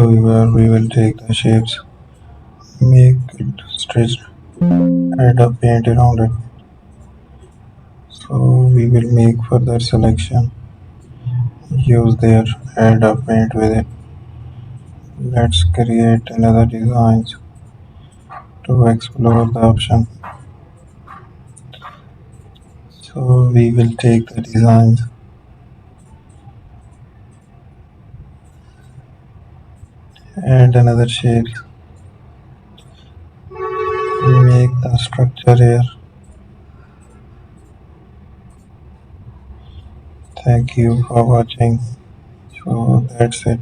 we will take the shapes, make it stretched, add a paint around it. So we will make further selection, use there, add a paint with it. Let's create another designs to explore the option. So we will take the designs, add another shapes, make the structure here. Thank you for watching. So that's it.